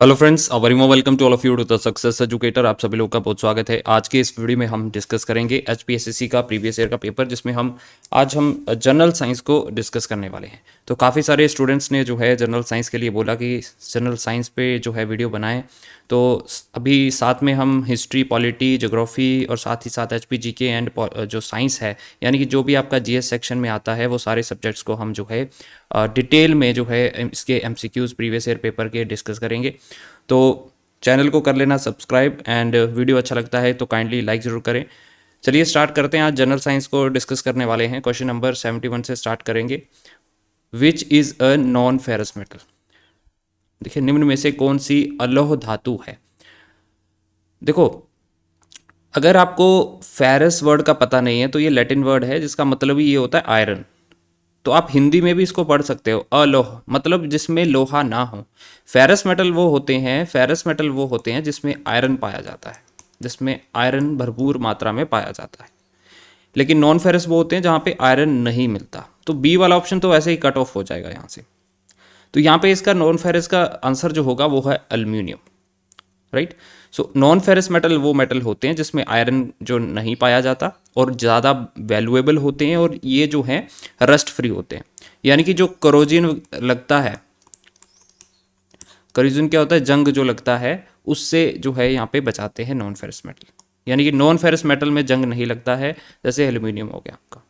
Hello friends, very more welcome to all of you to the success educator. आप सभी लोग का बहुत स्वागत है। आज के इस वीडियो में हम डिस्कस करेंगे एचपीएससी का प्रीवियस ईयर का पेपर, जिसमें हम जनरल साइंस को डिस्कस करने वाले हैं। तो काफ़ी सारे स्टूडेंट्स ने जो है जनरल साइंस के लिए बोला कि जनरल साइंस पे जो है वीडियो बनाएं। तो अभी साथ में हम हिस्ट्री, पॉलिटी, ज्योग्राफी और साथ ही साथ एचपीजीके एंड जो साइंस है, यानी कि जो भी आपका जीएस सेक्शन में आता है, वो सारे सब्जेक्ट्स को हम जो है डिटेल में जो है इसके एमसीक्यूज प्रीवियस ईयर पेपर के डिस्कस करेंगे। तो चैनल को कर लेना सब्सक्राइब, एंड वीडियो अच्छा लगता है तो काइंडली लाइक ज़रूर करें। चलिए स्टार्ट करते हैं। आज जनरल साइंस को डिस्कस करने वाले हैं। क्वेश्चन नंबर 71 से स्टार्ट करेंगे। Which is a non ferrous metal. देखिए, निम्न में से कौन सी अलोह धातु है। देखो, अगर आपको फेरस वर्ड का पता नहीं है तो ये लैटिन वर्ड है जिसका मतलब ही ये होता है आयरन। तो आप हिंदी में भी इसको पढ़ सकते हो, अलोह मतलब जिसमें लोहा ना हो। फेरस मेटल वो होते हैं जिसमें आयरन पाया जाता है, जिसमें आयरन भरपूर मात्रा में पाया जाता है। लेकिन नॉन फेरस वो होते हैं जहाँ पे आयरन नहीं मिलता। तो बी वाला ऑप्शन तो वैसे ही कट ऑफ हो जाएगा यहाँ से। तो यहाँ पे इसका नॉन फेरस का आंसर जो होगा वो है aluminium. Right. So non ferrous metal वो मेटल होते हैं जिसमें आयरन जो नहीं पाया जाता और ज़्यादा वैल्यूएबल होते हैं, और ये जो हैं रस्ट फ्री होते हैं। यानी कि जो करोजन लगता है, करोजन क्या होता है, जंग जो लगता है उससे जो है यहाँ पे बचाते हैं नॉन फेरस मेटल। यानी कि नॉन फेरस मेटल में जंग नहीं लगता है, जैसे एल्यूमिनियम हो गया आपका।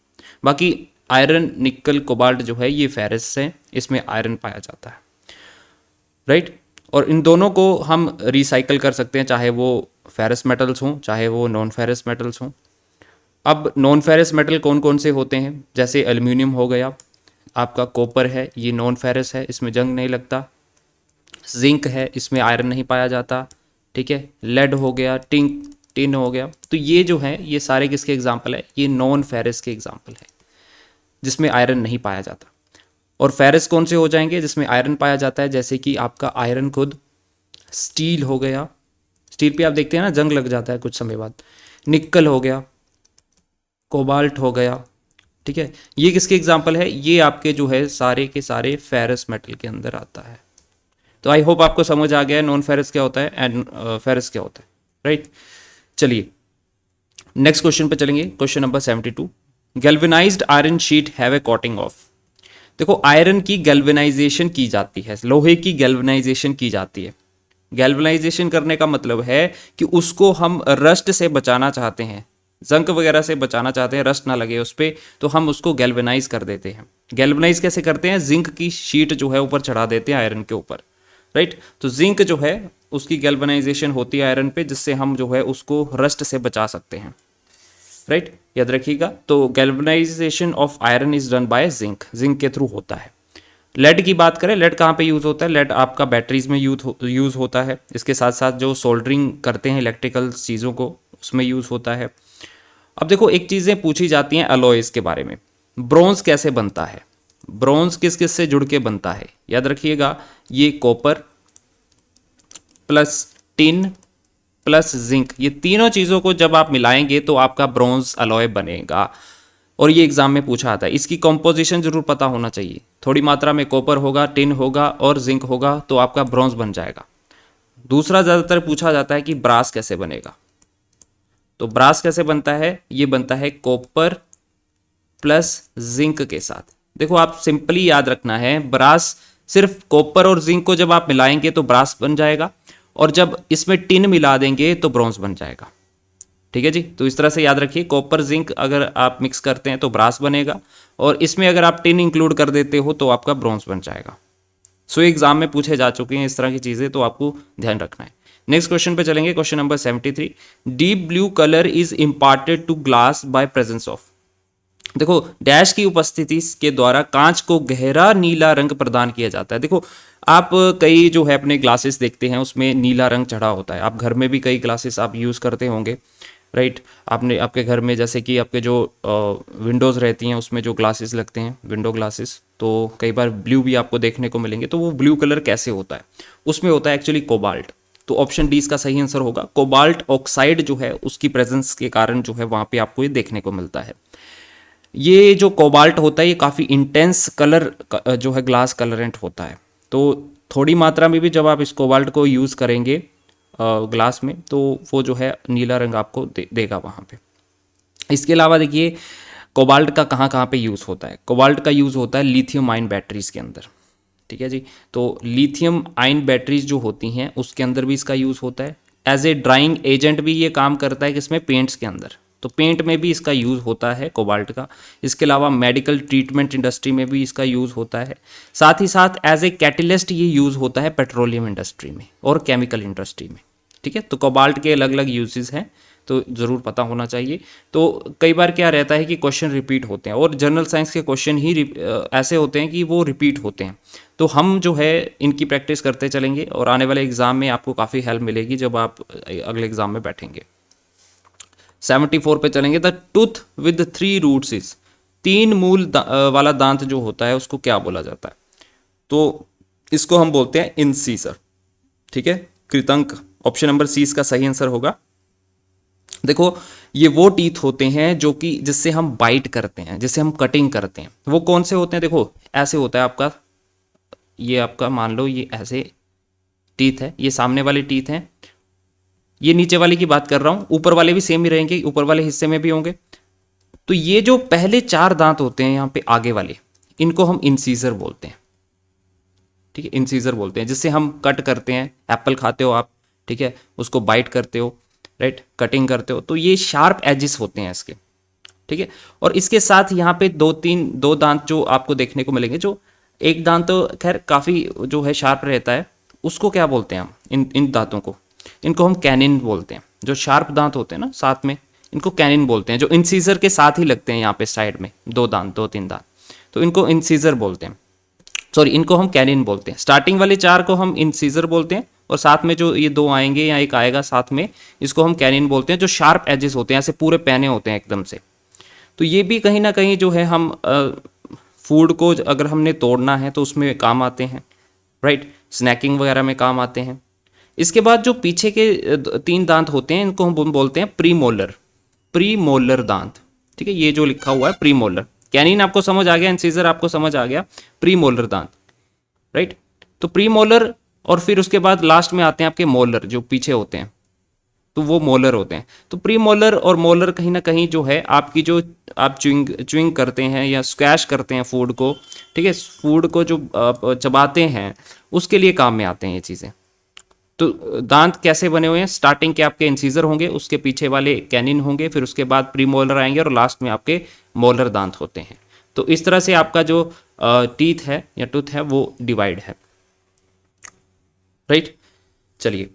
बाकी आयरन, निकल, कोबाल्ट जो है ये फेरस से, इसमें आयरन पाया जाता है। राइट। और इन दोनों को हम रिसाइकल कर सकते हैं, चाहे वो फेरस मेटल्स हों चाहे वो नॉन फेरस मेटल्स हों। अब नॉन फेरस मेटल कौन कौन से होते हैं, जैसे एल्यूमिनियम हो गया, आपका कॉपर है, ये नॉन फेरस है, इसमें जंग नहीं लगता। जिंक है, इसमें आयरन नहीं पाया जाता। ठीक है। लेड हो गया, टिन हो गया। तो ये जो है ये सारे किसके एग्जाम्पल है, ये नॉन फेरस के एग्जाम्पल है जिसमें आयरन नहीं पाया जाता। और फेरस कौन से हो जाएंगे, जिसमें आयरन पाया जाता है, जैसे कि आपका आयरन खुद। स्टील हो गया, स्टील पे आप देखते हैं ना जंग लग जाता है कुछ समय बाद। निकल हो गया, कोबाल्ट हो गया। ठीक है। ये किसके एग्जाम्पल है, ये आपके जो है सारे के सारे फेरस मेटल के अंदर आता है। तो आई होप आपको समझ आ गया है नॉन फेरस क्या होता है एंड फेरस क्या होता है। राइट। चलिए नेक्स्ट क्वेश्चन पे चलेंगे। Question number 72। Galvanised iron sheet have a coating of. देखो, आयरन की गैल्वेनाइजेशन की जाती है, लोहे की गैल्वेनाइजेशन की जाती है। गैल्वेनाइजेशन करने का मतलब है कि उसको हम रस्ट से बचाना चाहते हैं, जंक वगैरह से बचाना चाहते हैं, रस्ट ना लगे उस पर, तो हम उसको गैल्वेनाइज कर देते हैं। गैल्वेनाइज कैसे करते हैं, जिंक की शीट जो है ऊपर चढ़ा देते हैं आयरन के ऊपर। राइट। तो जिंक जो है उसकी गैल्वेनाइजेशन होती है आयरन पे, जिससे हम जो है उसको रस्ट से बचा सकते हैं। राइट। याद रखिएगा। तो galvanisation of iron is done by zinc, zinc के थ्रू होता है। लेड की बात करें, लेड कहाँ पे यूज़ होता है, लेड आपका बैटरीज में यूज़ होता है। इसके साथ साथ जो सोल्डरिंग करते हैं इलेक्ट्रिकल चीज़ों को, उसमें यूज़ होता है। अब देखो, एक चीज़ें पूछी जाती हैं अलॉयज़ के बारे में। ब्रॉन्ज कैसे बनता है, ब्रॉन्ज किस किस से जुड़ के बनता है, याद रखिएगा। ये copper plus tin plus zinc, ये तीनों चीज़ों को जब आप मिलाएंगे तो आपका ब्रॉन्ज अलॉय बनेगा। और ये एग्जाम में पूछा आता है। इसकी कंपोजिशन जरूर पता होना चाहिए। थोड़ी मात्रा में कॉपर होगा, टिन होगा और जिंक होगा तो आपका ब्रॉन्ज बन जाएगा। दूसरा ज़्यादातर पूछा जाता है कि ब्रास कैसे बनेगा। तो ब्रास कैसे बनता है, ये बनता है कॉपर प्लस जिंक के साथ। देखो, आप सिंपली याद रखना है, ब्रास सिर्फ कॉपर और जिंक को जब आप मिलाएंगे तो ब्रास बन जाएगा, और जब इसमें टिन मिला देंगे तो ब्रॉन्ज बन जाएगा। ठीक है जी। तो इस तरह से याद रखिए, कॉपर जिंक अगर आप मिक्स करते हैं तो ब्रास बनेगा, और इसमें अगर आप टिन इंक्लूड कर देते हो तो आपका ब्रॉन्ज बन जाएगा। सो एग्जाम में पूछे जा चुके हैं इस तरह की चीज़ें, तो आपको ध्यान रखना है। नेक्स्ट क्वेश्चन पे चलेंगे। Question number 73। Deep blue colour is imparted to glass by presence of. देखो, डैश की उपस्थिति के द्वारा कांच को गहरा नीला रंग प्रदान किया जाता है। देखो, आप कई जो है अपने ग्लासेस देखते हैं उसमें नीला रंग चढ़ा होता है। आप घर में भी कई ग्लासेस आप यूज़ करते होंगे। राइट। आपने आपके घर में जैसे कि आपके जो विंडोज़ रहती हैं उसमें जो ग्लासेस लगते हैं, विंडो ग्लासेस, तो कई बार ब्लू भी आपको देखने को मिलेंगे। तो वो ब्लू कलर कैसे होता है, उसमें होता है एक्चुअली कोबाल्ट। तो ऑप्शन डी इसका सही आंसर होगा। कोबाल्ट ऑक्साइड जो है उसकी प्रेजेंस के कारण जो है वहाँ पे आपको ये देखने को मिलता है। ये जो कोबाल्ट होता है ये काफ़ी इंटेंस कलर जो है ग्लास कलरेंट होता है। तो थोड़ी मात्रा में भी जब आप इस कोबाल्ट को यूज़ करेंगे ग्लास में, तो वो जो है नीला रंग आपको देगा वहाँ पे। इसके अलावा देखिए कोबाल्ट का कहाँ कहाँ पे यूज़ होता है। कोबाल्ट का यूज़ होता है लिथियम आयन बैटरीज़ के अंदर, ठीक है जी। तो लिथियम आयन बैटरीज जो होती हैं उसके अंदर भी इसका यूज़ होता है। एज ए ड्राइंग एजेंट भी ये काम करता है किसमें, पेंट्स के अंदर। तो पेंट में भी इसका यूज़ होता है कोबाल्ट का। इसके अलावा मेडिकल ट्रीटमेंट इंडस्ट्री में भी इसका यूज़ होता है। साथ ही साथ एज ए कैटलिस्ट ये यूज़ होता है पेट्रोलियम इंडस्ट्री में और केमिकल इंडस्ट्री में, ठीक है। तो कोबाल्ट के अलग अलग यूजेस हैं, तो ज़रूर पता होना चाहिए। तो कई बार क्या रहता है कि क्वेश्चन रिपीट होते हैं, और जनरल साइंस के क्वेश्चन ही ऐसे होते हैं कि वो रिपीट होते हैं। तो हम जो है इनकी प्रैक्टिस करते चलेंगे, और आने वाले एग्ज़ाम में आपको काफ़ी हेल्प मिलेगी जब आप अगले एग्ज़ाम में बैठेंगे। 74 पे चलेंगे। The tooth with 3 roots is, 3 मूल वाला दांत जो होता है उसको क्या बोला जाता है, तो इसको हम बोलते हैं इंसीजर, ठीक है। कृतंक, ऑप्शन नंबर सी इसका सही आंसर होगा। देखो ये वो टीथ होते हैं जो कि जिससे हम बाइट करते हैं, जिससे हम कटिंग करते हैं। वो कौन से होते हैं, देखो ऐसे होता है आपका, ये आपका मान लो ये ऐसे टीथ है, ये सामने वाले टीथ हैं, ये नीचे वाले की बात कर रहा हूँ, ऊपर वाले भी सेम ही रहेंगे, ऊपर वाले हिस्से में भी होंगे। तो ये जो पहले 4 दांत होते हैं यहाँ पे आगे वाले, इनको हम इंसीजर बोलते हैं, ठीक है। इंसीजर बोलते हैं, जिससे हम कट करते हैं। एप्पल खाते हो आप, ठीक है, उसको बाइट करते हो, राइट, कटिंग करते हो, तो ये शार्प एजिस होते हैं इसके, ठीक है। और इसके साथ यहाँ पे दो दांत जो आपको देखने को मिलेंगे, जो एक दांत तो खैर काफ़ी जो है शार्प रहता है, उसको क्या बोलते हैं हम, इन दांतों को, इनको हम कैनिन बोलते हैं। जो शार्प दांत होते हैं ना साथ में, इनको कैनिन बोलते हैं, जो इंसीजर के साथ ही लगते हैं यहाँ पे साइड में, 2-3 दांत, तो इनको इंसीजर बोलते हैं। सॉरी, इनको हम कैनिन बोलते हैं। स्टार्टिंग वाले 4 को हम इंसीजर बोलते हैं, और साथ में जो ये 2 आएंगे या एक आएगा साथ में, इसको हम कैनिन बोलते हैं, जो शार्प एजेस होते हैं, ऐसे पूरे पैने होते हैं एकदम से। तो ये भी कहीं ना कहीं जो है हम फूड को अगर हमने तोड़ना है तो उसमें काम आते हैं, राइट, स्नैकिंग वगैरह में काम आते हैं। इसके बाद जो पीछे के 3 दांत होते हैं, इनको हम बोलते हैं प्रीमोलर, प्रीमोलर दांत, ठीक है। ये जो लिखा हुआ है प्रीमोलर, कैनिन आपको समझ आ गया, इंसीजर आपको समझ आ गया, प्रीमोलर दांत, राइट। तो प्रीमोलर, और फिर उसके बाद लास्ट में आते हैं आपके मोलर जो पीछे होते हैं, तो वो मोलर होते हैं। तो प्री मोलर और मोलर कहीं ना कहीं जो है आपकी जो आप च्युइंग करते हैं या स्क्वैश करते हैं फूड को, ठीक है, फूड को जो आप चबाते हैं उसके लिए काम में आते हैं ये चीज़ें। तो दांत कैसे बने हुए हैं, स्टार्टिंग के आपके इंसीजर होंगे, उसके पीछे वाले कैनिन होंगे, फिर उसके बाद प्री मोलर आएंगे, और लास्ट में आपके मोलर दांत होते हैं। तो इस तरह से आपका जो टीथ है या टूथ है वो डिवाइड है, राइट। चलिए,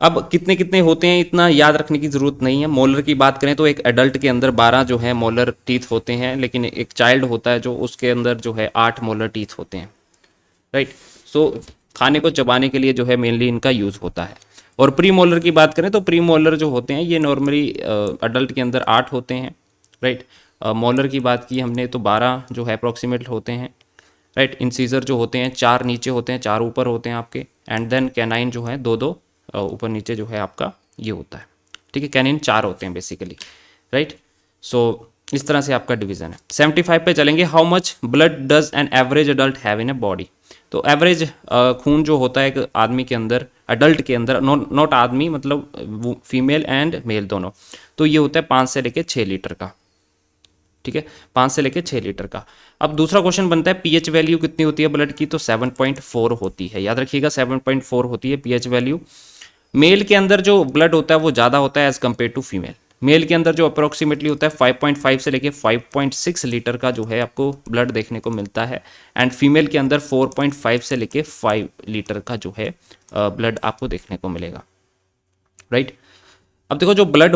अब कितने कितने होते हैं इतना याद रखने की ज़रूरत नहीं है। मोलर की बात करें तो एक एडल्ट के अंदर 12 जो है मोलर टीथ होते हैं, लेकिन एक चाइल्ड होता है जो उसके अंदर जो है 8 मोलर टीथ होते हैं, राइट। सो खाने को चबाने के लिए जो है मेनली इनका यूज़ होता है। और प्री मोलर की बात करें तो प्री मोलर जो होते हैं ये नॉर्मली अडल्ट के अंदर 8 होते हैं, राइट। मोलर की बात की हमने तो 12 जो है अप्रॉक्सीमेट होते हैं, राइट। इंसीजर जो होते हैं 4 नीचे होते हैं, 4 ऊपर होते हैं आपके, एंड देन कैनाइन जो है 2-2 ऊपर नीचे जो है आपका ये होता है, ठीक है। कैनिन 4 होते हैं बेसिकली, राइट। सो इस तरह से आपका डिवीजन है। 75 पे चलेंगे। How much blood does an average adult have in a body, तो एवरेज खून जो होता है एक आदमी के अंदर, अडल्ट के अंदर, नॉट आदमी मतलब फीमेल एंड मेल दोनों, तो ये होता है 5 से लेके 6 लीटर का, ठीक है, 5 से लेके 6 लीटर का। अब दूसरा क्वेश्चन बनता है पीएच वैल्यू कितनी होती है ब्लड की, तो 7.4 होती है, याद रखिएगा 7.4 होती है पीएच वैल्यू। मेल के अंदर जो ब्लड होता है वो ज़्यादा होता है as compare to female. Male के अंदर जो अप्रोक्सीमेटली होता है 5.5 से लेके 5.6 लीटर का जो है आपको ब्लड देखने को मिलता है, एंड फीमेल के अंदर 4.5 से लेके 5 लीटर का जो है ब्लड आपको देखने को मिलेगा, राइट। अब देखो जो ब्लड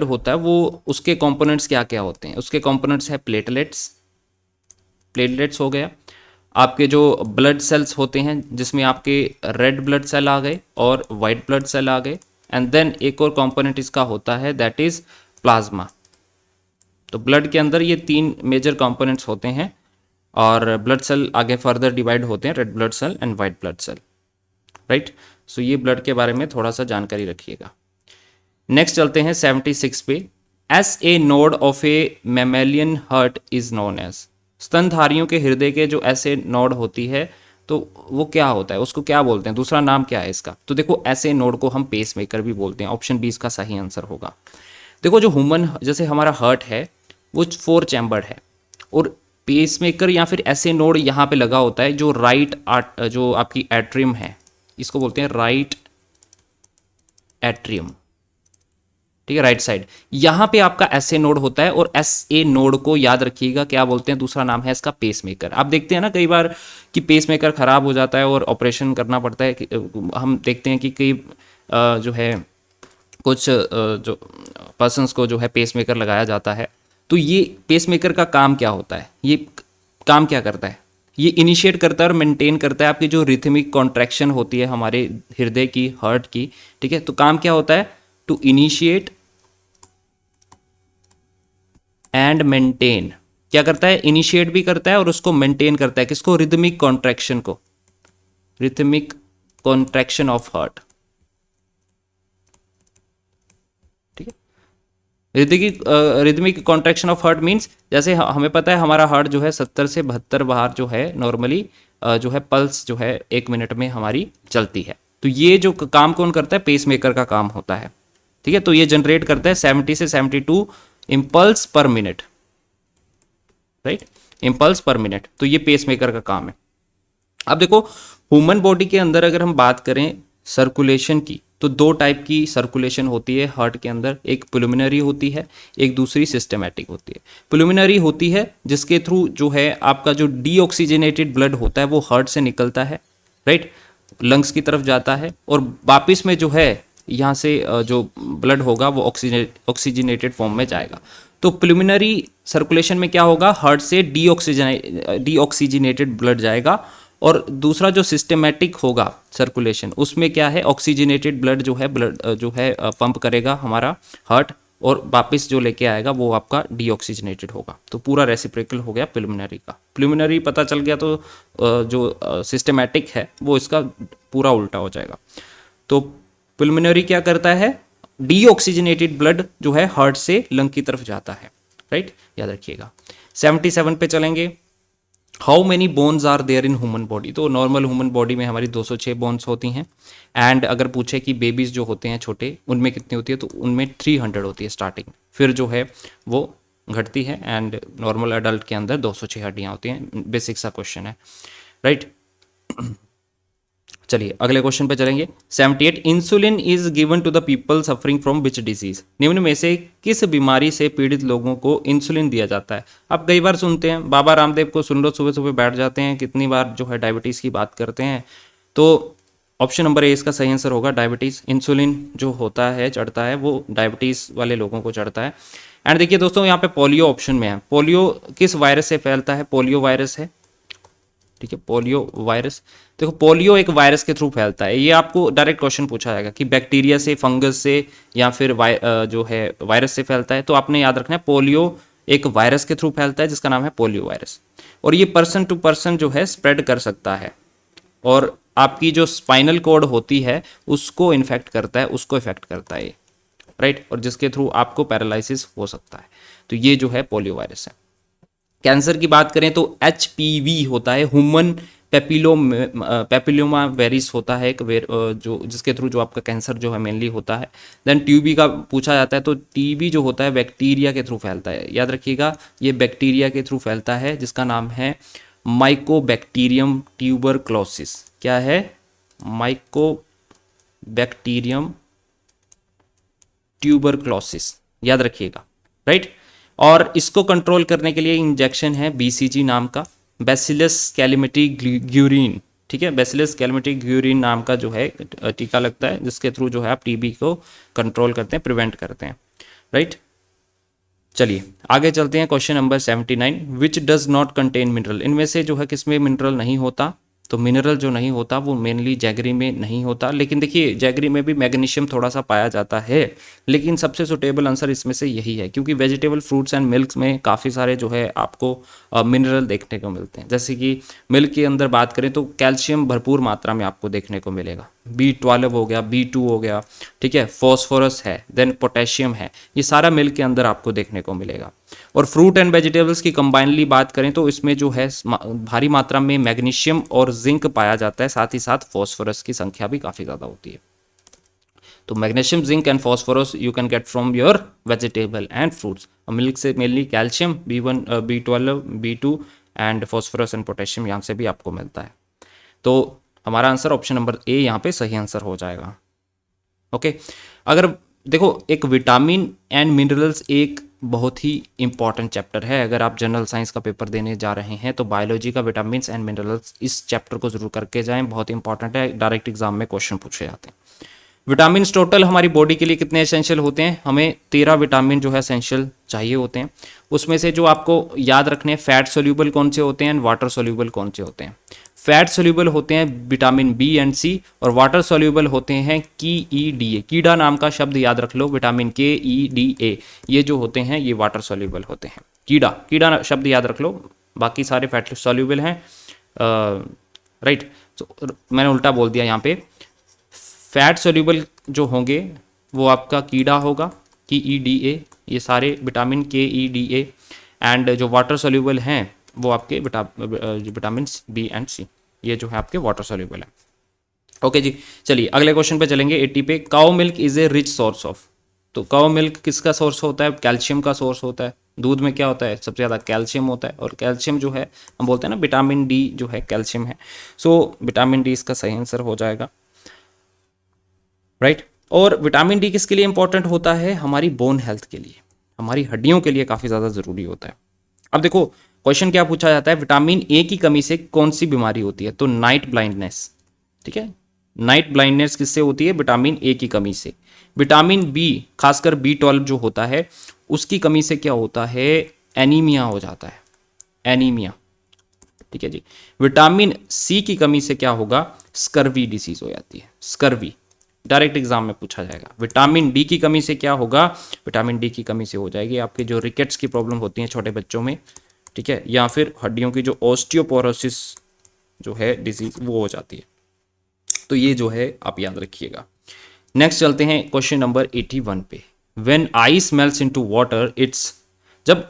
होता है वो उसके कंपोनेंट्स क्या क्या होते हैं, उसके कंपोनेंट्स है प्लेटलेट्स हो गया, आपके जो ब्लड सेल्स होते हैं जिसमें आपके रेड ब्लड सेल आ गए और वाइट ब्लड सेल आ गए, एंड देन एक और कंपोनेंट इसका होता है दैट इज प्लाज्मा। तो ब्लड के अंदर ये 3 मेजर कंपोनेंट्स होते हैं, और ब्लड सेल आगे फर्दर डिवाइड होते हैं, red blood cell and white blood cell, right. So ये ब्लड के बारे में थोड़ा सा जानकारी रखिएगा। नेक्स्ट चलते हैं 76 पे। S A node of a mammalian heart is known as, स्तनधारियों के हृदय के जो ऐसे नोड होती है तो वो क्या होता है, उसको क्या बोलते हैं, दूसरा नाम क्या है इसका? तो देखो ऐसे नोड को हम पेसमेकर भी बोलते हैं। ऑप्शन बी इसका सही आंसर होगा। देखो जो ह्यूमन जैसे हमारा हार्ट है वो 4 चैम्बर्ड है, और पेसमेकर या फिर ऐसे नोड यहाँ पे लगा होता है जो जो आपकी एट्रियम है, इसको बोलते हैं राइट एट्रियम, ठीक है, राइट साइड। यहाँ पे आपका एस ए नोड होता है, और एस ए नोड को याद रखिएगा क्या बोलते हैं, दूसरा नाम है इसका पेसमेकर। आप देखते हैं ना कई बार कि पेसमेकर खराब हो जाता है और ऑपरेशन करना पड़ता है। हम देखते हैं कि कई जो है कुछ जो पर्सन्स को जो है पेसमेकर लगाया जाता है। तो ये पेसमेकर का काम क्या होता है, ये काम क्या करता है, ये इनिशिएट करता है और मेंटेन करता है आपकी जो रिथमिक कॉन्ट्रैक्शन होती है हमारे हृदय की, हार्ट की, ठीक है। तो काम क्या होता है, टू इनिशिएट एंड मेंटेन। क्या करता है, इनिशिएट भी करता है और उसको मेंटेन करता है, किसको, रिदमिक कॉन्ट्रैक्शन को, रिथमिक कॉन्ट्रैक्शन ऑफ हार्ट, ठीक है। Rhythmic contraction of heart means जैसे हमें पता है हमारा हार्ट जो है 70 से 72 बार जो है नॉर्मली जो है पल्स जो है 1 मिनट में हमारी चलती है। तो ये जो काम कौन करता है, पेसमेकर का काम होता है, ठीक है। तो ये जनरेट करता है 70 से 72 इम्पल्स पर मिनट, राइट, इम्पल्स पर मिनट। तो ये पेसमेकर का काम है। अब देखो ह्यूमन बॉडी के अंदर अगर हम बात करें सर्कुलेशन की, तो 2 टाइप की सर्कुलेशन होती है हार्ट के अंदर, एक प्रिलिमिनरी होती है, एक दूसरी सिस्टमैटिक होती है। प्रिलिमिनरी होती है जिसके थ्रू जो है आपका जो डीऑक्सीजनेटेड ब्लड होता है वो हार्ट से निकलता है, राइट, लंग्स की तरफ जाता है, और वापिस में जो है यहाँ से जो ब्लड होगा वो ऑक्सीजनेटेड फॉर्म में जाएगा। तो प्रिलिमिनरी सर्कुलेशन में क्या होगा, हार्ट से डीऑक्सीजनेटेड ब्लड जाएगा, और दूसरा जो सिस्टमेटिक होगा सर्कुलेशन उसमें क्या है, ऑक्सीजनेटेड ब्लड जो है पंप करेगा हमारा हार्ट, और वापस जो लेके आएगा वो आपका डीऑक्सीजनेटेड होगा। तो पूरा रेसिप्रोकल हो गया प्रिलिमिनरी का। प्रिलिमिनरी पता चल गया तो जो सिस्टमेटिक है वो इसका पूरा उल्टा हो जाएगा। तो प्रिलिमिनरी क्या करता है, डीऑक्सीजनेटेड ब्लड जो है हार्ट से लंग की तरफ जाता है, राइट, याद रखिएगा। 77 पे चलेंगे। How many bones are there in human body? तो नॉर्मल ह्यूमन बॉडी में हमारी 206 बोन्स होती हैं, एंड अगर पूछे कि बेबीज जो होते हैं छोटे उनमें कितनी होती है, तो उनमें 300 होती है स्टार्टिंग, फिर जो है वो घटती है, एंड नॉर्मल अडल्ट के अंदर 206 हड्डियाँ होती हैं। बेसिक सा क्वेश्चन है, राइट। चलिए अगले क्वेश्चन पे चलेंगे। 78 insulin is given to the people suffering from which disease? निम्न में से किस बीमारी से पीड़ित लोगों को इंसुलिन दिया जाता है? आप कई बार सुनते हैं, बाबा रामदेव को सुन लो, सुबह सुबह बैठ जाते हैं, कितनी बार जो है डायबिटीज़ की बात करते हैं। तो ऑप्शन नंबर ए इसका सही आंसर होगा, डायबिटीज़। इंसुलिन जो होता है चढ़ता है वो डायबिटीज़ वाले लोगों को चढ़ता है। एंड देखिए दोस्तों यहाँ पे पोलियो ऑप्शन में है। पोलियो किस वायरस से फैलता है? पोलियो वायरस है, ठीक है, पोलियो वायरस। देखो पोलियो एक वायरस के थ्रू फैलता है, ये आपको डायरेक्ट क्वेश्चन पूछा जाएगा कि बैक्टीरिया से, फंगस से, या फिर जो है वायरस से फैलता है। तो आपने याद रखना है पोलियो एक वायरस के थ्रू फैलता है जिसका नाम है पोलियो वायरस, और ये पर्सन टू पर्सन जो है स्प्रेड कर सकता है, और आपकी जो स्पाइनल कॉर्ड होती है उसको इन्फेक्ट करता है, उसको इफेक्ट करता है, राइट, और जिसके थ्रू आपको पैरालिसिस हो सकता है। तो ये जो है पोलियो वायरस है। कैंसर की बात करें तो HPV होता है, ह्यूमन पेपिलोमा वेरिस होता है एक जो जिसके थ्रू जो आपका कैंसर जो है मेनली होता है। देन TB का पूछा जाता है, तो TB जो होता है बैक्टीरिया के थ्रू फैलता है, याद रखिएगा ये बैक्टीरिया के थ्रू फैलता है जिसका नाम है माइकोबैक्टीरियम ट्यूबरक्लोसिस। क्या है? माइकोबैक्टीरियम ट्यूबरक्लोसिस, याद रखिएगा, राइट। और इसको कंट्रोल करने के लिए इंजेक्शन है BCG नाम का, बैसिलस कैलिमिटी ग्यूरिन, ठीक है, बैसिलस कैलिमिटी ग्यूरिन नाम का जो है टीका लगता है जिसके थ्रू जो है आप TB को कंट्रोल करते हैं, प्रिवेंट करते हैं, राइट। चलिए आगे चलते हैं। Question number 79, which does not contain mineral? इनमें से जो है किसमें मिनरल नहीं होता? तो मिनरल जो नहीं होता वो मेनली जैगरी में नहीं होता, लेकिन देखिए जैगरी में भी मैग्नीशियम थोड़ा सा पाया जाता है, लेकिन सबसे सुटेबल आंसर इसमें से यही है, क्योंकि वेजिटेबल फ्रूट्स एंड मिल्क में काफ़ी सारे जो है आपको मिनरल देखने को मिलते हैं। जैसे कि मिल्क के अंदर बात करें तो कैल्शियम भरपूर मात्रा में आपको देखने को मिलेगा, B12 हो गया, B2 हो गया, ठीक है, फॉस्फोरस है, देन पोटेशियम है, ये सारा मिल्क के अंदर आपको देखने को मिलेगा। और फ्रूट एंड वेजिटेबल्स की कंबाइनली बात करें तो इसमें जो है भारी मात्रा में मैग्नीशियम और जिंक पाया जाता है, साथ ही साथ फॉस्फोरस की संख्या भी काफ़ी ज़्यादा होती है। तो magnesium, zinc and phosphorus you can get from your vegetable and fruits. Milk से mainly calcium, B1, B12, B2 and phosphorus and potassium यहाँ से भी आपको मिलता है। तो हमारा आंसर ऑप्शन नंबर ए यहाँ पे सही आंसर हो जाएगा। ओके, अगर देखो एक विटामिन एंड मिनरल्स एक बहुत ही इंपॉर्टेंट चैप्टर है। अगर आप जनरल साइंस का पेपर देने जा रहे हैं तो बायोलॉजी का विटामिन एंड मिनरल्स इस चैप्टर को जरूर करके जाएं, बहुत इंपॉर्टेंट है, डायरेक्ट एग्जाम में क्वेश्चन पूछे जाते हैं। विटामिन टोटल हमारी बॉडी के लिए कितने एसेंशियल होते हैं? हमें 13 विटामिन जो है एसेंशियल चाहिए होते हैं। उसमें से जो आपको याद रखने हैं, फैट सोल्यूबल कौन से होते हैं एंड वाटर सोल्यूबल कौन से होते हैं। फैट सोल्यूबल होते हैं विटामिन बी एंड सी, और वाटर सोल्यूबल होते हैं KE, कीड़ा नाम का शब्द याद रख लो, विटामिन KEDA, ये जो होते हैं ये वाटर सोल्यूबल होते हैं। कीड़ा शब्द याद रख लो, बाकी सारे फैट सोल्यूबल हैं। राइट, तो मैंने उल्टा बोल दिया यहाँ पे। फैट सोल्यूबल जो होंगे वो आपका कीड़ा होगा, KEDA, ये सारे विटामिन KEDA, एंड जो वाटर सोल्यूबल हैं वो आपके विटामिन बी एंड सी, ये जो है आपके वाटर सोल्यूबल है। ओके जी, चलिए अगले क्वेश्चन पे चलेंगे। 80 पे, cow milk is a rich source of. तो काउ मिल्क किसका सोर्स होता है? कैल्शियम का सोर्स होता है। दूध में क्या होता है? सबसे ज़्यादा कैल्शियम होता है, और कैल्शियम जो है हम बोलते हैं ना विटामिन डी जो है कैल्शियम है। सो विटामिन डी इसका सही आंसर हो जाएगा। राइट, और विटामिन डी किसके लिए इंपॉर्टेंट होता है? हमारी बोन हेल्थ के लिए, हमारी हड्डियों के लिए काफ़ी ज़्यादा ज़रूरी होता है। अब देखो क्वेश्चन क्या पूछा जाता है, विटामिन ए की कमी से कौन सी बीमारी होती है? तो नाइट ब्लाइंडनेस। ठीक है, नाइट ब्लाइंडनेस किससे होती है? विटामिन ए की कमी से। विटामिन बी, खासकर B12 जो होता है, उसकी कमी से क्या होता है? एनीमिया हो जाता है, एनीमिया। ठीक है जी। विटामिन सी की कमी से क्या होगा? स्कर्वी डिसीज हो जाती है, स्कर्वी, डायरेक्ट एग्जाम में पूछा जाएगा। विटामिन डी की कमी से क्या होगा? विटामिन डी की कमी से हो जाएगी आपके जो रिकेट्स की प्रॉब्लम होती है छोटे बच्चों में, ठीक है, या फिर हड्डियों की जो ऑस्टियोपोरोसिस जो है डिजीज वो हो जाती है। तो ये जो है आप याद रखिएगा। नेक्स्ट चलते हैं क्वेश्चन नंबर 81 पे। When ice melts into water it's, जब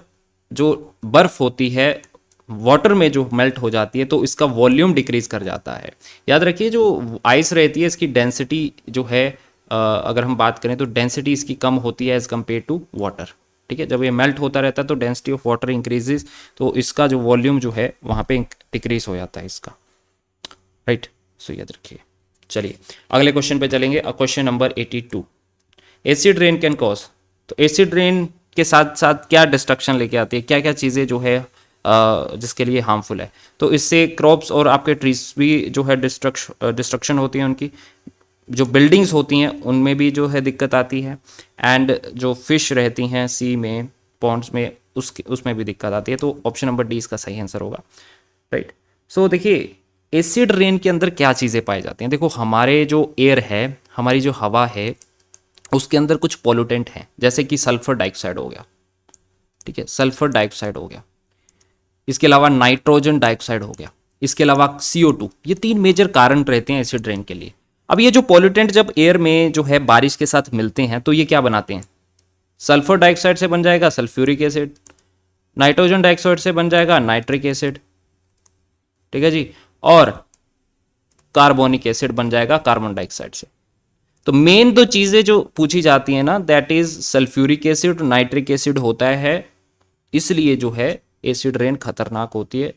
जो बर्फ होती है वाटर में जो मेल्ट हो जाती है तो इसका वॉल्यूम डिक्रीज कर जाता है। याद रखिए जो आइस रहती है इसकी डेंसिटी जो है अगर हम बात करें तो डेंसिटी इसकी कम होती है एज कम्पेयर टू वाटर। ठीक है, जब ये मेल्ट होता रहता है तो डेंसिटी ऑफ वाटर इंक्रीजेज, तो इसका जो वॉल्यूम जो है वहाँ पे डिक्रीज हो जाता है इसका। राइट, सो याद रखिए। चलिए अगले क्वेश्चन पे चलेंगे। Question number 82, acid rain can cause. तो एसिड रेन के साथ साथ क्या डिस्ट्रक्शन लेके आती है, क्या क्या चीज़ें जो है जिसके लिए हार्मफुल है? तो इससे क्रॉप्स और आपके ट्रीज भी जो है डिस्ट्रक्शन होती है, उनकी जो बिल्डिंग्स होती हैं उनमें भी जो है दिक्कत आती है, एंड जो फिश रहती हैं सी में, पॉन्ड्स में, उसमें भी दिक्कत आती है। तो ऑप्शन नंबर डी इसका सही आंसर होगा। राइट, सो देखिए एसिड रेन के अंदर क्या चीज़ें पाई जाती हैं? देखो हमारे जो एयर है, हमारी जो हवा है, उसके अंदर कुछ पॉल्यूटेंट हैं, जैसे कि सल्फर डाइऑक्साइड हो गया। ठीक है, सल्फर डाइऑक्साइड हो गया, इसके अलावा नाइट्रोजन डाइऑक्साइड हो गया, इसके अलावा CO2। ये 3 मेजर कारण रहते हैं एसिड रेन के लिए। अब ये जो पॉल्यूटेंट जब एयर में जो है बारिश के साथ मिलते हैं तो ये क्या बनाते हैं? सल्फर डाइऑक्साइड से बन जाएगा सल्फ्यूरिक एसिड, नाइट्रोजन डाइऑक्साइड से बन जाएगा नाइट्रिक एसिड, ठीक है जी, और कार्बोनिक एसिड बन जाएगा कार्बन डाइऑक्साइड से। तो मेन दो चीजें जो पूछी जाती है ना, that is sulphuric acid, nitric acid होता है, इसलिए जो है एसिड रेन खतरनाक होती है।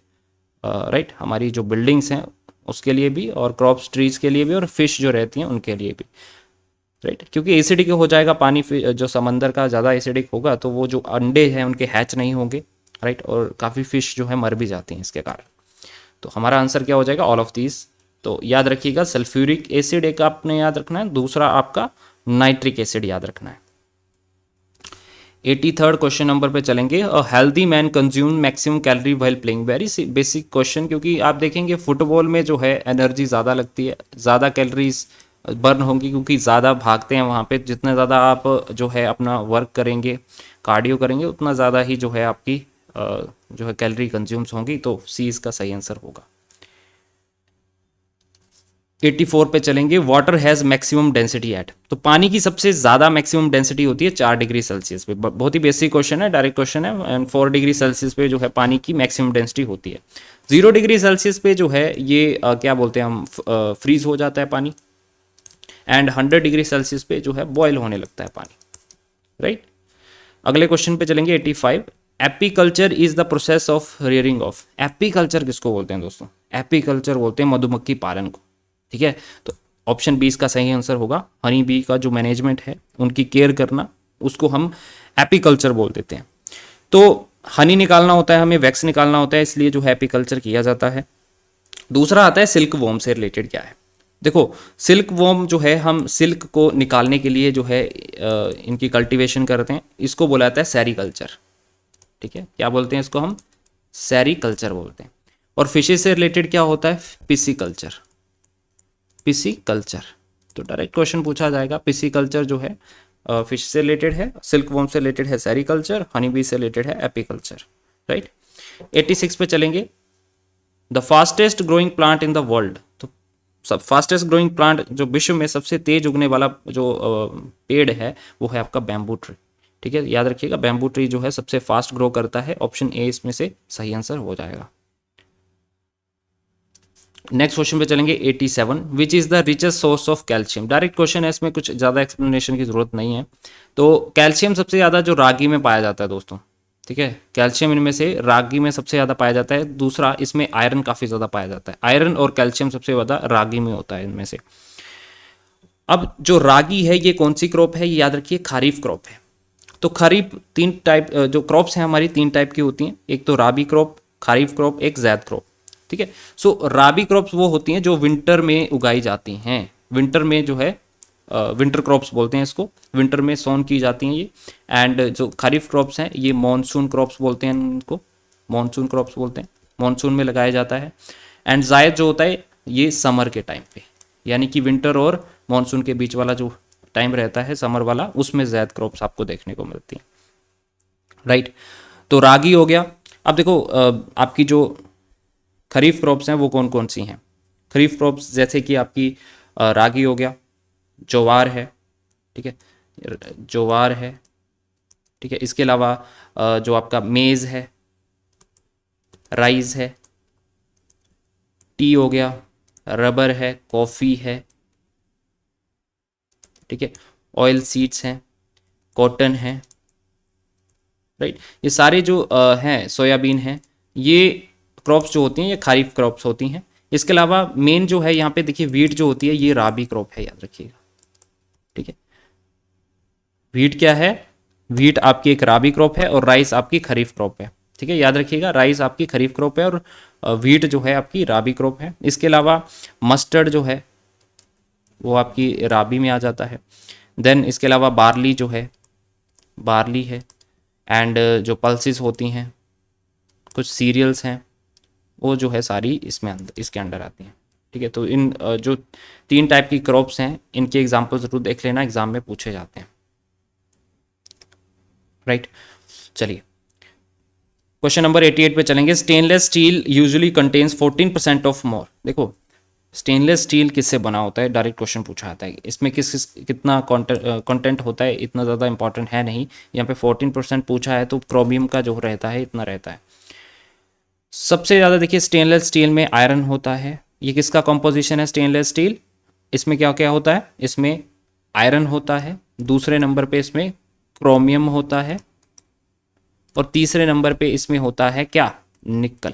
राइट, हमारी जो बिल्डिंग्स हैं उसके लिए भी, और क्रॉप्स ट्रीज के लिए भी, और फिश जो रहती हैं उनके लिए भी। राइट, क्योंकि एसिडिक हो जाएगा पानी, जो समंदर का ज़्यादा एसिडिक होगा तो वो जो अंडे हैं उनके हैच नहीं होंगे। राइट, और काफ़ी फिश जो है मर भी जाती हैं इसके कारण। तो हमारा आंसर क्या हो जाएगा? All of these. तो याद रखिएगा सल्फ्यूरिक एसिड एक आपने याद रखना है, दूसरा आपका नाइट्रिक एसिड याद रखना है। 83rd क्वेश्चन नंबर पे चलेंगे। A healthy man consume maximum calorie while playing. Very basic question, क्योंकि आप देखेंगे फुटबॉल में जो है एनर्जी ज़्यादा लगती है, ज़्यादा कैलोरीज बर्न होंगी, क्योंकि ज़्यादा भागते हैं वहाँ पे। जितना ज़्यादा आप जो है अपना वर्क करेंगे, कार्डियो करेंगे, उतना ज़्यादा ही जो है आपकी जो है कैलोरी कंज्यूम्स होंगी। तो सी इसका सही आंसर होगा। 84 पे चलेंगे, water has maximum density at. तो पानी की सबसे ज़्यादा मैक्सिमम डेंसिटी होती है 4 डिग्री सेल्सियस पे। बहुत ही बेसिक क्वेश्चन है, डायरेक्ट क्वेश्चन है। एंड 4 डिग्री सेल्सियस पे जो है पानी की मैक्सिमम डेंसिटी होती है। 0 डिग्री सेल्सियस पे जो है ये क्या बोलते हैं हम, फ्रीज हो जाता है पानी। एंड 100 डिग्री सेल्सियस पे जो है बॉयल होने लगता है पानी, राइट। अगले क्वेश्चन पे चलेंगे 85। Apiculture is the process of rearing of. Apiculture किसको बोलते हैं दोस्तों? एपीकल्चर बोलते हैं मधुमक्खी पालन को, ठीक है। तो ऑप्शन बी इसका सही आंसर होगा। हनी बी का जो मैनेजमेंट है, उनकी केयर करना, उसको हम एपीकल्चर बोल देते हैं। तो हनी निकालना होता है, हमें वैक्स निकालना होता है, इसलिए जो है एपीकल्चर किया जाता है। दूसरा आता है सिल्क वॉर्म से रिलेटेड क्या है। देखो सिल्क वॉर्म जो है, हम सिल्क को निकालने के लिए जो है इनकी कल्टीवेशन करते हैं, इसको बोला जाता है सेरीकल्चर, ठीक है। क्या बोलते हैं इसको हम? सेरीकल्चर बोलते हैं। और फिशेज से रिलेटेड क्या होता है? पिसीकल्चर। पिसीकल्चर तो डायरेक्ट क्वेश्चन पूछा जाएगा। पिसीकल्चर जो है फिश से रिलेटेड है, सिल्क वॉर्म से रिलेटेड है सेरीकल्चर, हनी बी से रिलेटेड है एपीकल्चर, राइट। 86 पे चलेंगे। The fastest growing plant in the world. तो सब फास्टेस्ट ग्रोइंग प्लांट जो विश्व में सबसे तेज उगने वाला जो पेड़ है वो है आपका बैम्बू ट्री, ठीक है। याद रखिएगा बैम्बू ट्री जो है सबसे फास्ट ग्रो करता है। ऑप्शन ए इसमें से सही आंसर हो जाएगा। नेक्स्ट क्वेश्चन पे चलेंगे 87। Which is the richest source of calcium. Direct question है, इसमें कुछ ज़्यादा एक्सप्लेनेशन की जरूरत नहीं है। तो कैल्शियम सबसे ज़्यादा जो रागी में पाया जाता है दोस्तों, ठीक है। कैल्शियम इनमें से रागी में सबसे ज़्यादा पाया जाता है। दूसरा इसमें आयरन काफ़ी ज़्यादा पाया जाता है। आयरन और कैल्शियम सबसे ज़्यादा रागी में होता है इनमें से। अब जो रागी है ये कौन सी क्रॉप है? ये याद रखिए खरीफ क्रॉप है। तो खरीफ तीन टाइप जो क्रॉप्स हैं हमारी, तीन टाइप की होती हैं। एक तो राबी क्रॉप, खरीफ क्रॉप, एक जैद क्रॉप, ठीक है। सो राबी क्रॉप्स वो होती हैं जो विंटर में उगाई जाती हैं। विंटर में जो है विंटर क्रॉप्स बोलते हैं इसको, विंटर में सोन की जाती हैं ये। एंड जो खरीफ क्रॉप्स हैं ये मॉनसून क्रॉप्स बोलते हैं इनको, मॉनसून क्रॉप्स बोलते हैं, मॉनसून में लगाया जाता है। एंड जायद जो होता है ये समर के टाइम पे, यानी कि विंटर और मॉनसून के बीच वाला जो टाइम रहता है समर वाला, उसमें जायद क्रॉप्स आपको देखने को मिलती हैं, राइट। तो रागी हो गया। अब देखो आपकी जो खरीफ क्रॉप्स हैं वो कौन कौन सी हैं? खरीफ क्रॉप्स जैसे कि आपकी रागी हो गया, ज्वार है, ठीक है, ज्वार है, ठीक है। इसके अलावा जो आपका मेज़ है, राइस है, टी हो गया, रबर है, कॉफ़ी है, ठीक है, ऑयल सीड्स हैं, कॉटन है, राइट। ये सारे जो हैं, सोयाबीन है, ये क्रॉप्स जो होती हैं ये खरीफ क्रॉप्स होती हैं। इसके अलावा मेन जो है यहाँ पे देखिए वीट जो होती है ये राबी क्रॉप है, याद रखिएगा, ठीक है। वीट क्या है? वीट आपकी एक राबी क्रॉप है और राइस आपकी खरीफ क्रॉप है, ठीक है। याद रखिएगा राइस आपकी खरीफ क्रॉप है और वीट जो है आपकी राबी क्रॉप है। इसके अलावा मस्टर्ड जो है वो आपकी राबी में आ जाता है। देन इसके अलावा बार्ली जो है, बार्ली है। एंड जो पल्सेस होती हैं, कुछ सीरियल्स हैं, वो जो है सारी इसमें इसके अंडर आती हैं, ठीक है। तो इन जो तीन टाइप की क्रॉप्स हैं इनके एग्जाम्पल जरूर देख लेना, एग्जाम में पूछे जाते हैं, राइट। चलिए क्वेश्चन नंबर 88 पे चलेंगे। Stainless steel usually contains 14% of more. देखो स्टेनलेस स्टील किससे बना होता है, डायरेक्ट क्वेश्चन पूछा जाता है। इसमें किस कितना कंटेंट होता है इतना ज़्यादा इंपॉर्टेंट है नहीं। यहाँ पे 14% पूछा है तो क्रोमियम का जो रहता है इतना रहता है। सबसे ज़्यादा देखिए स्टेनलेस स्टील में आयरन होता है। ये किसका कंपोजिशन है स्टेनलेस स्टील? इसमें क्या क्या होता है? इसमें आयरन होता है, दूसरे नंबर पे इसमें क्रोमियम होता है और तीसरे नंबर पे इसमें होता है क्या? निकल।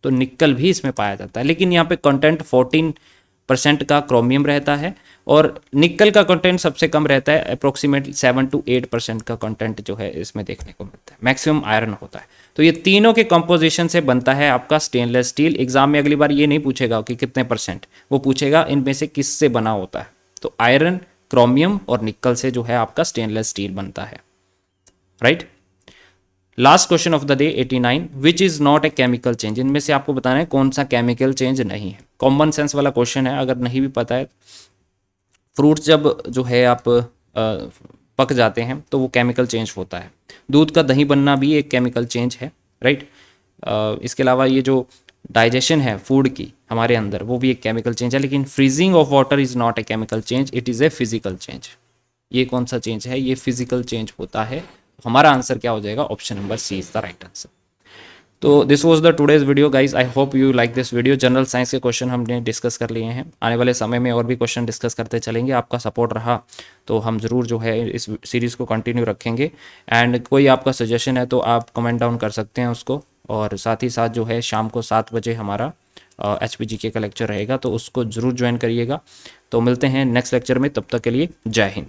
तो निकल भी इसमें पाया जाता है, लेकिन यहाँ पे कंटेंट 14% का क्रोमियम रहता है और निकल का कंटेंट सबसे कम रहता है, अप्रोक्सीमेटली 7 to 8% का कंटेंट जो है इसमें देखने को मिलता है। मैक्सिमम आयरन होता है। तो ये तीनों के कंपोजिशन से बनता है आपका स्टेनलेस स्टील। एग्जाम में अगली बार ये नहीं पूछेगा कि कितने %, वो पूछेगा इनमें से किससे बना होता है। तो आयरन, क्रोमियम और निकल से जो है आपका स्टेनलेस स्टील बनता है, right. Last question of the day 89। Which is not a chemical change. इनमें से आपको बताना है कौन सा केमिकल चेंज नहीं है। कॉमन सेंस वाला क्वेश्चन है, अगर नहीं भी पता है। फ्रूट्स जब जो है आप पक जाते हैं तो वो केमिकल चेंज होता है। दूध का दही बनना भी एक केमिकल चेंज है, राइट। इसके अलावा ये जो डाइजेशन है फूड की हमारे अंदर, वो भी एक केमिकल चेंज है, लेकिन freezing of water is not a chemical change, it is a physical change. ये कौन सा चेंज है? ये फिजिकल चेंज होता है। हमारा आंसर क्या हो जाएगा? Option number C is the right answer. तो this was the today's video guys, I hope you like this video. General science के क्वेश्चन हमने डिस्कस कर लिए हैं, आने वाले समय में और भी क्वेश्चन डिस्कस करते चलेंगे। आपका सपोर्ट रहा तो हम ज़रूर जो है इस सीरीज़ को कंटिन्यू रखेंगे। एंड कोई आपका सजेशन है तो आप कमेंट डाउन कर सकते हैं उसको। और साथ ही साथ जो है शाम को 7 बजे हमारा HPGK का लेक्चर रहेगा, तो उसको ज़रूर ज्वाइन करिएगा। तो मिलते हैं नेक्स्ट लेक्चर में, तब तक के लिए जय हिंद।